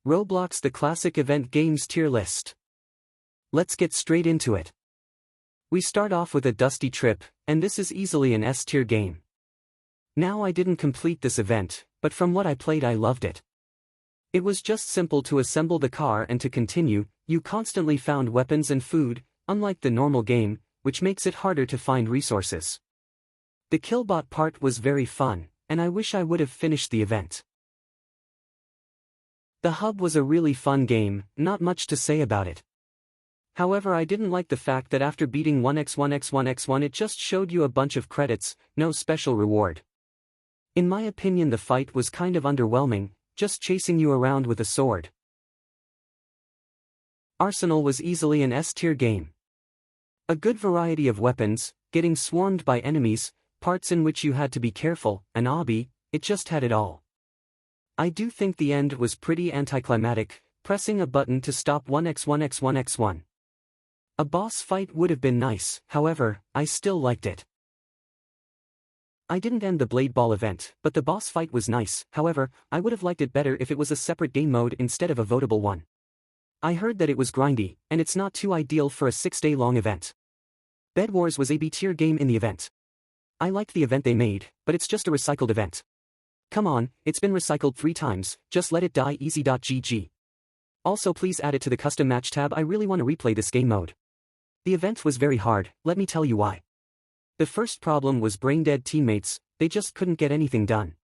Roblox The Classic Event Games Tier List. Let's get straight into it. We start off with a Dusty Trip, and this is easily an S-tier game. Now I didn't complete this event, but from what I played I loved it. It was just simple to assemble the car and to continue. You constantly found weapons and food, unlike the normal game, which makes it harder to find resources. The Killbot part was very fun, and I wish I would have finished the event. The hub was a really fun game, not much to say about it. However, I didn't like the fact that after beating 1x1x1x1 it just showed you a bunch of credits, no special reward. In my opinion the fight was kind of underwhelming, just chasing you around with a sword. Arsenal was easily an S-tier game. A good variety of weapons, getting swarmed by enemies, parts in which you had to be careful, an obby, it just had it all. I do think the end was pretty anticlimactic, pressing a button to stop 1x1x1x1. A boss fight would have been nice, however, I still liked it. I didn't end the Blade Ball event, but the boss fight was nice, however, I would have liked it better if it was a separate game mode instead of a votable one. I heard that it was grindy, and it's not too ideal for a 6-day-long event. Bed Wars was a B-tier game in the event. I liked the event they made, but it's just a recycled event. Come on, it's been recycled 3 times, just let it die easy.gg. Also please add it to the custom match tab, I really want to replay this game mode. The event was very hard, let me tell you why. The first problem was brain-dead teammates, they just couldn't get anything done.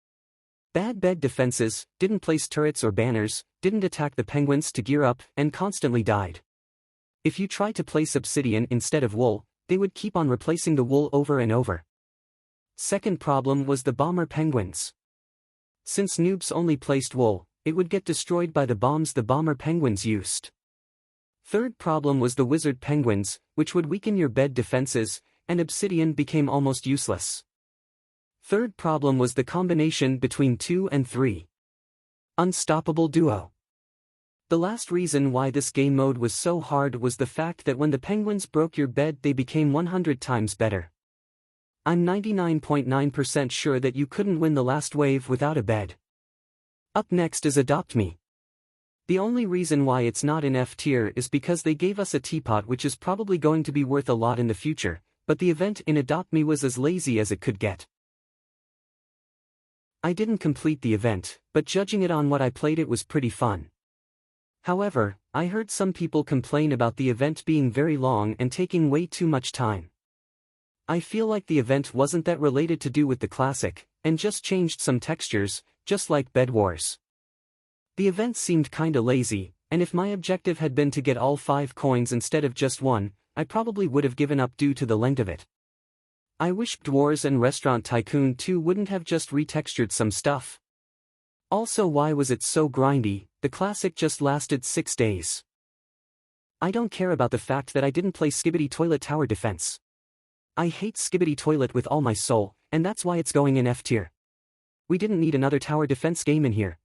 Bad bed defenses, didn't place turrets or banners, didn't attack the penguins to gear up, and constantly died. If you tried to place obsidian instead of wool, they would keep on replacing the wool over and over. Second problem was the bomber penguins. Since noobs only placed wool, it would get destroyed by the bombs the bomber penguins used. Third problem was the wizard penguins, which would weaken your bed defenses, and obsidian became almost useless. Third problem was the combination between 2 and 3. Unstoppable duo. The last reason why this game mode was so hard was the fact that when the penguins broke your bed they became 100 times better. I'm 99.9% sure that you couldn't win the last wave without a bed. Up next is Adopt Me. The only reason why it's not in F tier is because they gave us a teapot which is probably going to be worth a lot in the future, but the event in Adopt Me was as lazy as it could get. I didn't complete the event, but judging it on what I played it was pretty fun. However, I heard some people complain about the event being very long and taking way too much time. I feel like the event wasn't that related to do with the classic, and just changed some textures, just like Bed Wars. The event seemed kinda lazy, and if my objective had been to get all 5 coins instead of just 1, I probably would have given up due to the length of it. I wish Bed Wars and Restaurant Tycoon 2 wouldn't have just retextured some stuff. Also, why was it so grindy? The classic just lasted 6 days. I don't care about the fact that I didn't play Skibidi Toilet Tower Defense. I hate Skibidi Toilet with all my soul, and that's why it's going in F tier. We didn't need another tower defense game in here.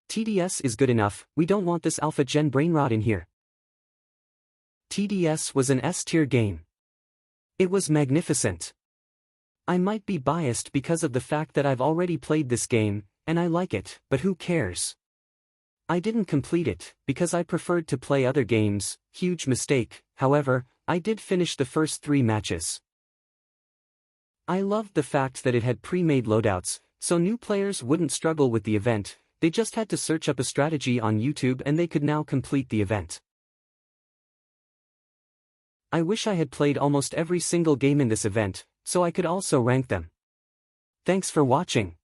TDS is good enough, we don't want this alpha gen brainrot in here. TDS was an S tier game. It was magnificent. I might be biased because of the fact that I've already played this game, and I like it, but who cares? I didn't complete it, because I preferred to play other games, huge mistake, however, I did finish the first 3 matches. I loved the fact that it had pre-made loadouts, so new players wouldn't struggle with the event, they just had to search up a strategy on YouTube and they could now complete the event. I wish I had played almost every single game in this event, so I could also rank them. Thanks for watching.